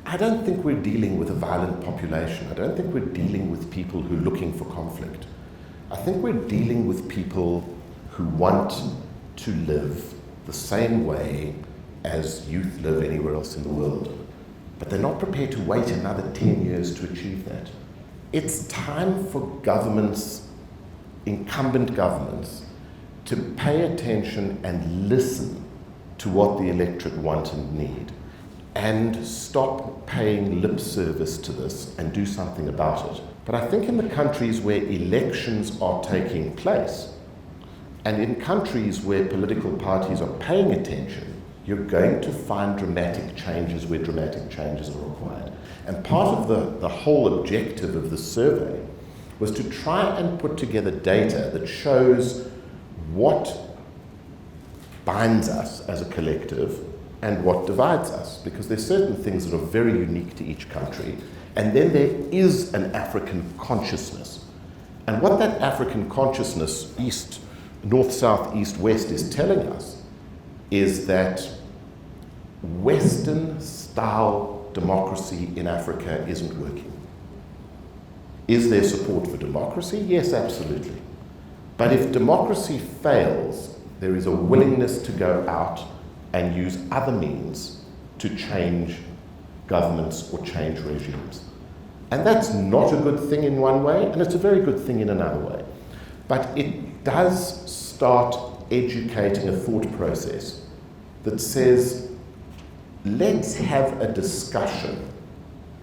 I don't think we're dealing with a violent population. I don't think we're dealing with people who are looking for conflict. I think we're dealing with people who want to live the same way as youth live anywhere else in the world. But they're not prepared to wait another 10 years to achieve that. It's time for governments, incumbent governments, to pay attention and listen to what the electorate want and need, and stop paying lip service to this and do something about it. But I think in the countries where elections are taking place, and in countries where political parties are paying attention, you're going to find dramatic changes where dramatic changes are required. And part of the whole objective of the survey was to try and put together data that shows what binds us as a collective and what divides us, because there's certain things that are very unique to each country, and then there is an African consciousness. And what that African consciousness, east, north, south, east, west, is telling us is that Western-style democracy in Africa isn't working. Is there support for democracy? Yes, absolutely. But if democracy fails, there is a willingness to go out and use other means to change governments or change regimes. And that's not a good thing in one way, and it's a very good thing in another way. But it does start educating a thought process that says, let's have a discussion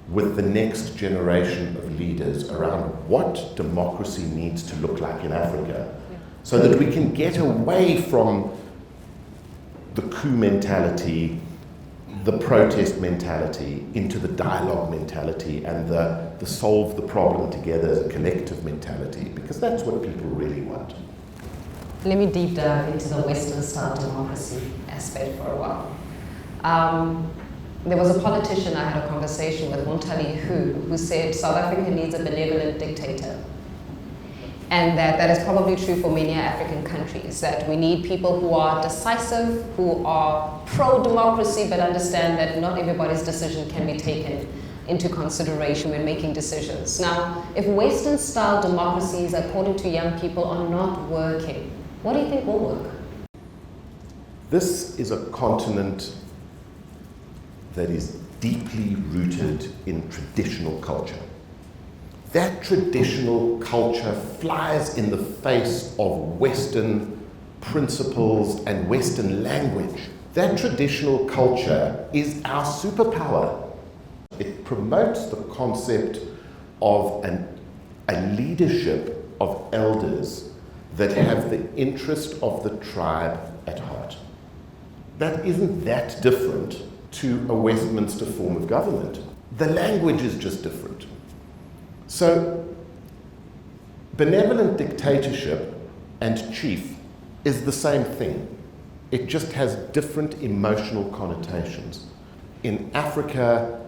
with the next generation of leaders around what democracy needs to look like in Africa, so that we can get away from the coup mentality, the protest mentality, into the dialogue mentality and the solve the problem together as a collective mentality, because that's what people really want. Let me deep dive into the Western style democracy aspect for a while. There was a politician I had a conversation with, Montali, who said South Africa needs a benevolent dictator. And that is probably true for many African countries, that we need people who are decisive, who are pro-democracy, but understand that not everybody's decision can be taken into consideration when making decisions. Now, if Western-style democracies, according to young people, are not working, what do you think will work? This is a continent that is deeply rooted in traditional culture. That traditional culture flies in the face of Western principles and Western language. That traditional culture is our superpower. It promotes the concept of a leadership of elders that have the interest of the tribe at heart. That isn't that different to a Westminster form of government. The language is just different. So, benevolent dictatorship and chief is the same thing. It just has different emotional connotations. In Africa,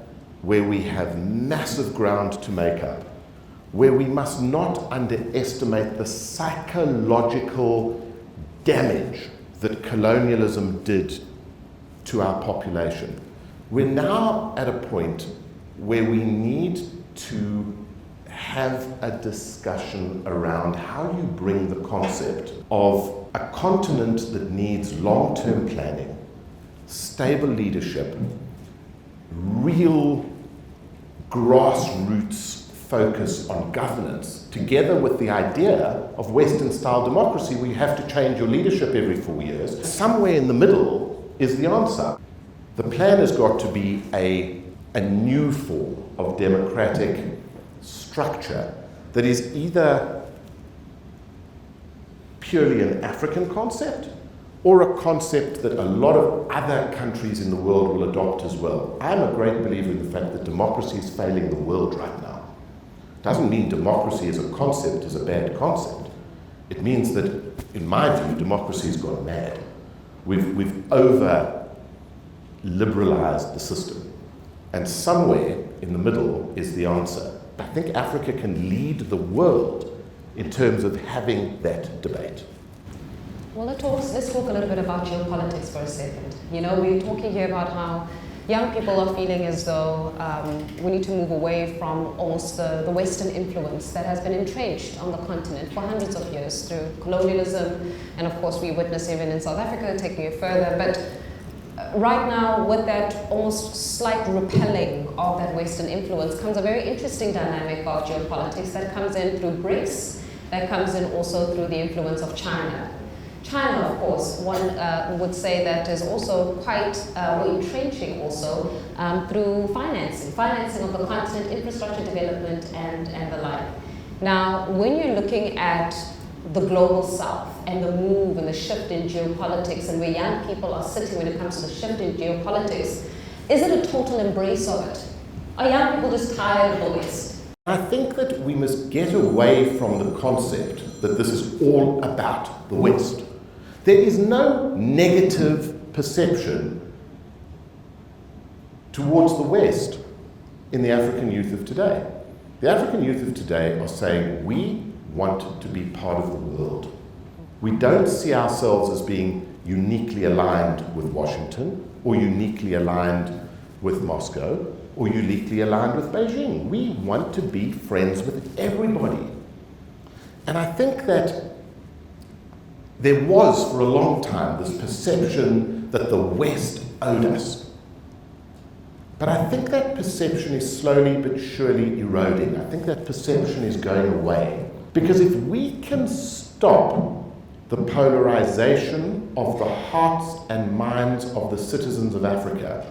where we have massive ground to make up, where we must not underestimate the psychological damage that colonialism did to our population, we're now at a point where we need to have a discussion around how you bring the concept of a continent that needs long-term planning, stable leadership, real grassroots focus on governance, together with the idea of Western-style democracy where you have to change your leadership every 4 years. Somewhere in the middle is the answer. The plan has got to be a new form of democratic structure that is either purely an African concept or a concept that a lot of other countries in the world will adopt as well. I'm a great believer in the fact that democracy is failing the world right now. Doesn't mean democracy as a concept is a bad concept. It means that, in my view, democracy has gone mad. We've over-liberalized the system. And somewhere in the middle is the answer. I think Africa can lead the world in terms of having that debate. Well, let's talk a little bit about geopolitics for a second. You know, we're talking here about how young people are feeling as though we need to move away from almost the Western influence that has been entrenched on the continent for hundreds of years through colonialism, and of course we witness even in South Africa taking it further. But right now, with that almost slight repelling of that Western influence comes a very interesting dynamic of geopolitics that comes in through BRICS, that comes in also through the influence of China. China, of course, one would say that is also quite entrenching also through financing of the continent, infrastructure development and the like. Now, when you're looking at the global south and the move and the shift in geopolitics and where young people are sitting when it comes to the shift in geopolitics, is it a total embrace of it? Are young people just tired of the West? I think that we must get away from the concept that this is all about the West. There is no negative perception towards the West in the African youth of today. The African youth of today are saying, we want to be part of the world. We don't see ourselves as being uniquely aligned with Washington, or uniquely aligned with Moscow, or uniquely aligned with Beijing. We want to be friends with everybody. And I think that there was, for a long time, this perception that the West owed us. But I think that perception is slowly but surely eroding. I think that perception is going away. Because if we can stop the polarization of the hearts and minds of the citizens of Africa,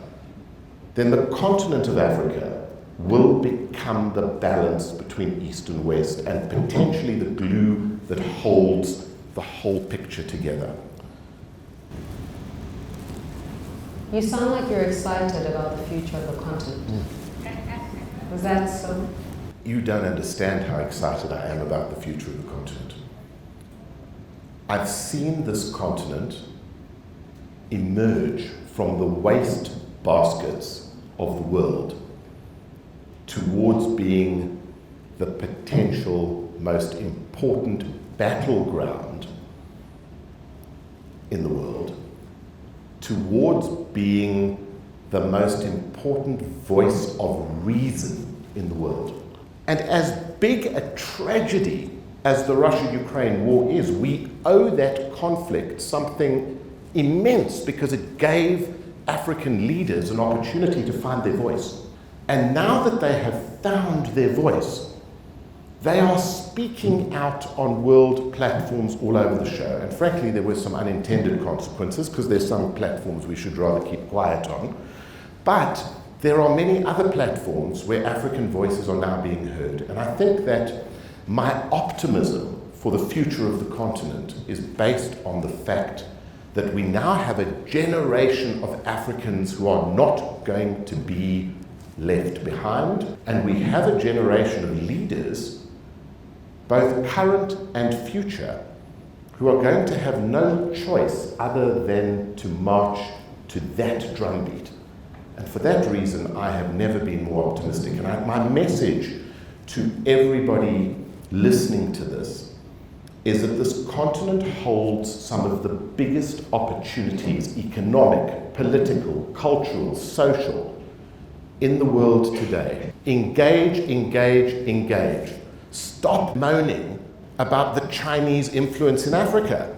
then the continent of Africa will become the balance between East and West, and potentially the glue that holds the whole picture together. You sound like you're excited about the future of the continent. Is that so? You don't understand how excited I am about the future of the continent. I've seen this continent emerge from the waste baskets of the world towards being the potential most important battleground in the world, towards being the most important voice of reason in the world. And as big a tragedy as the Russia-Ukraine war is, we owe that conflict something immense, because it gave African leaders an opportunity to find their voice. And now that they have found their voice, they are speaking out on world platforms all over the show. And frankly, there were some unintended consequences, because there's some platforms we should rather keep quiet on. But there are many other platforms where African voices are now being heard. And I think that my optimism for the future of the continent is based on the fact that we now have a generation of Africans who are not going to be left behind, and we have a generation of leaders, both current and future, who are going to have no choice other than to march to that drumbeat. And for that reason, I have never been more optimistic. And my message to everybody listening to this is that this continent holds some of the biggest opportunities, economic, political, cultural, social, in the world today. Engage, engage, engage. Stop moaning about the Chinese influence in Africa.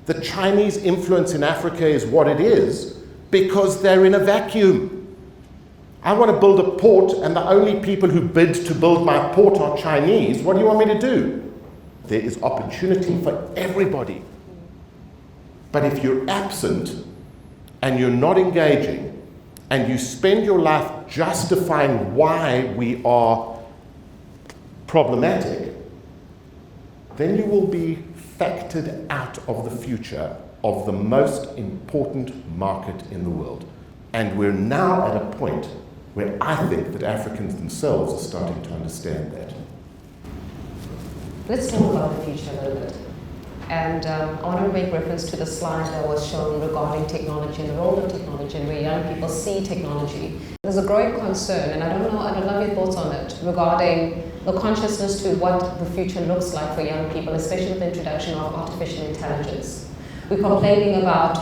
The Chinese influence in Africa is what it is because they're in a vacuum. I want to build a port, and the only people who bid to build my port are Chinese. What do you want me to do? There is opportunity for everybody. But if you're absent and you're not engaging, and you spend your life justifying why we are problematic, then you will be factored out of the future of the most important market in the world. And we're now at a point where I think that Africans themselves are starting to understand that. Let's talk about the future a little bit. And I want to make reference to the slide that was shown regarding technology and the role of technology and where young people see technology. There's a growing concern, and I'd love your thoughts on it, regarding the consciousness to what the future looks like for young people, especially with the introduction of artificial intelligence. We're complaining about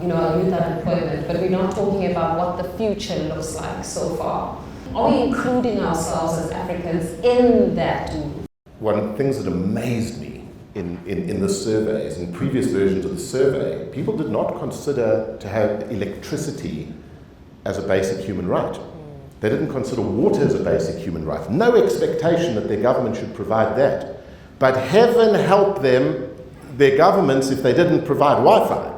youth unemployment, but we're not talking about what the future looks like so far. Are we including ourselves as Africans in that? One of the things that amazed me in the surveys, in previous versions of the survey, people did not consider to have electricity as a basic human right. They didn't consider water as a basic human right. No expectation that their government should provide that. But heaven help them, their governments, if they didn't provide Wi-Fi.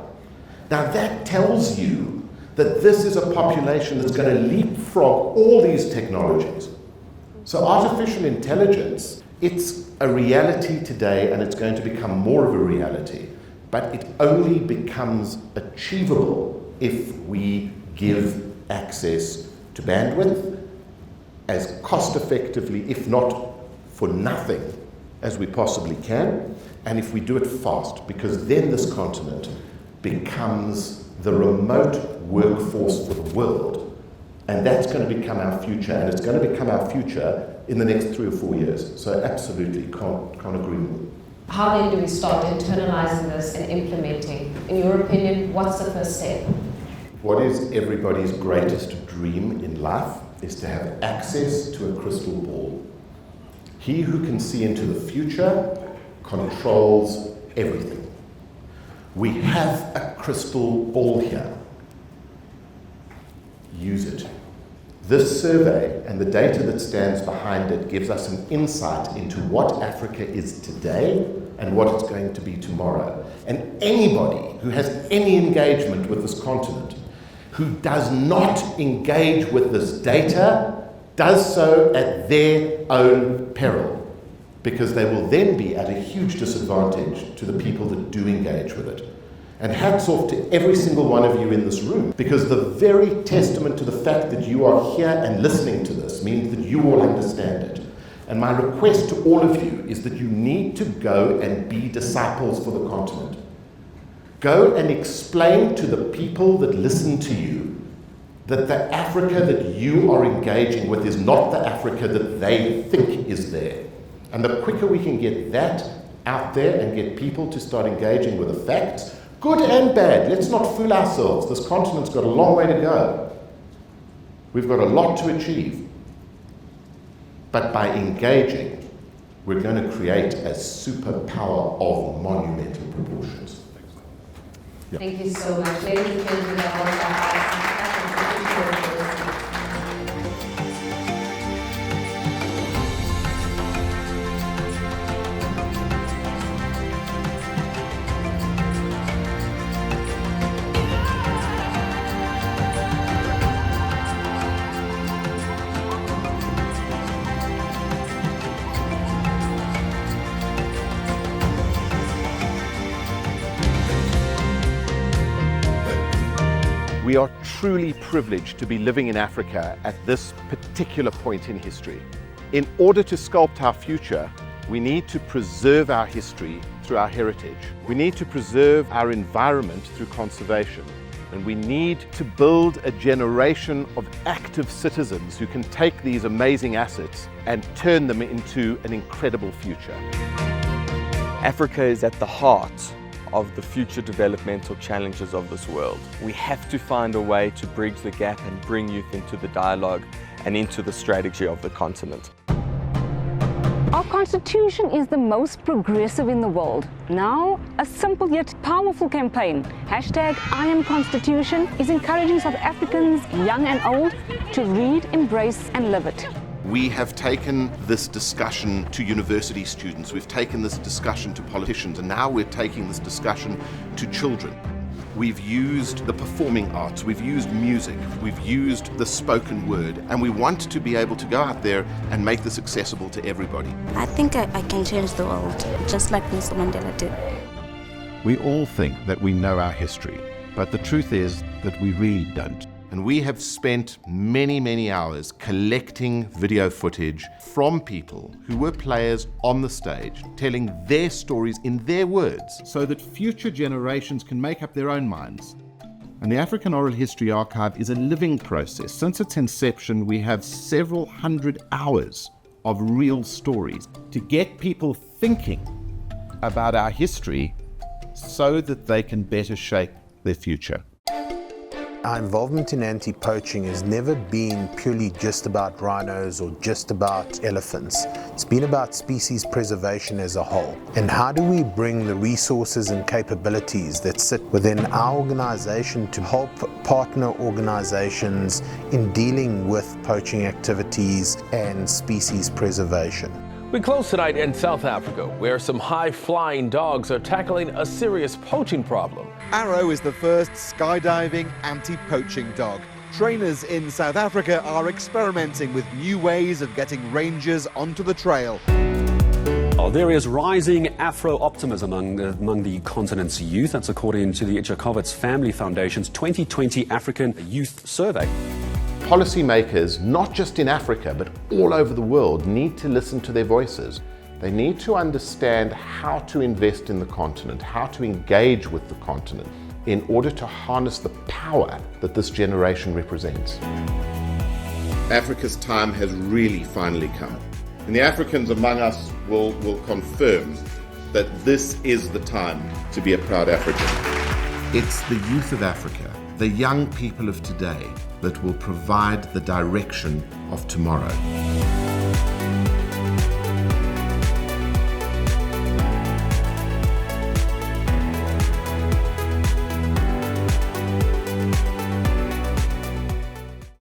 Now that tells you that this is a population that's going to leapfrog all these technologies. So artificial intelligence, it's a reality today, and it's going to become more of a reality, but it only becomes achievable if we give access to bandwidth as cost effectively, if not for nothing, as we possibly can, and if we do it fast, because then this continent becomes the remote workforce for the world, And that's going to become our future, and it's going to become our future in the next 3 or 4 years. So absolutely can't agree more. How then do we start internalizing this and implementing? In your opinion, what's the first step? What is everybody's greatest dream in life is to have access to a crystal ball. He who can see into the future controls everything. We have a crystal ball here. Use it. This survey and the data that stands behind it gives us an insight into what Africa is today and what it's going to be tomorrow. And anybody who has any engagement with this continent, who does not engage with this data, does so at their own peril, because they will then be at a huge disadvantage to the people that do engage with it. And hats off to every single one of you in this room, because the very testament to the fact that you are here and listening to this means that you all understand it. And my request to all of you is that you need to go and be disciples for the continent. Go and explain to the people that listen to you that the Africa that you are engaging with is not the Africa that they think is there. And the quicker we can get that out there and get people to start engaging with the facts, good and bad, let's not fool ourselves. This continent's got a long way to go. We've got a lot to achieve. But by engaging, we're going to create a superpower of monumental proportions. Yep. Thank you so much. Ladies and gentlemen, We are truly privileged to be living in Africa at this particular point in history. In order to sculpt our future, we need to preserve our history through our heritage. We need to preserve our environment through conservation. And we need to build a generation of active citizens who can take these amazing assets and turn them into an incredible future. Africa is at the heart of the future developmental challenges of this world. We have to find a way to bridge the gap and bring youth into the dialogue and into the strategy of the continent. Our constitution is the most progressive in the world. Now, a simple yet powerful campaign, #IamConstitution, is encouraging South Africans, young and old, to read, embrace and live it. We have taken this discussion to university students, we've taken this discussion to politicians, and now we're taking this discussion to children. We've used the performing arts, we've used music, we've used the spoken word, and we want to be able to go out there and make this accessible to everybody. I think I can change the world, just like Nelson Mandela did. We all think that we know our history, but the truth is that we really don't. And we have spent many, many hours collecting video footage from people who were players on the stage, telling their stories in their words, so that future generations can make up their own minds. And the African Oral History Archive is a living process. Since its inception, we have several hundred hours of real stories to get people thinking about our history so that they can better shape their future. Our involvement in anti-poaching has never been purely just about rhinos or just about elephants. It's been about species preservation as a whole. And how do we bring the resources and capabilities that sit within our organization to help partner organizations in dealing with poaching activities and species preservation? We close tonight in South Africa, where some high-flying dogs are tackling a serious poaching problem. Arrow is the first skydiving anti-poaching dog. Trainers in South Africa are experimenting with new ways of getting rangers onto the trail. Well, there is rising Afro-optimism among the continent's youth. That's according to the Jacobitz Family Foundation's 2020 African Youth Survey. Policymakers, not just in Africa, but all over the world, need to listen to their voices. They need to understand how to invest in the continent, how to engage with the continent in order to harness the power that this generation represents. Africa's time has really finally come. And the Africans among us will confirm that this is the time to be a proud African. It's the youth of Africa, the young people of today, that will provide the direction of tomorrow.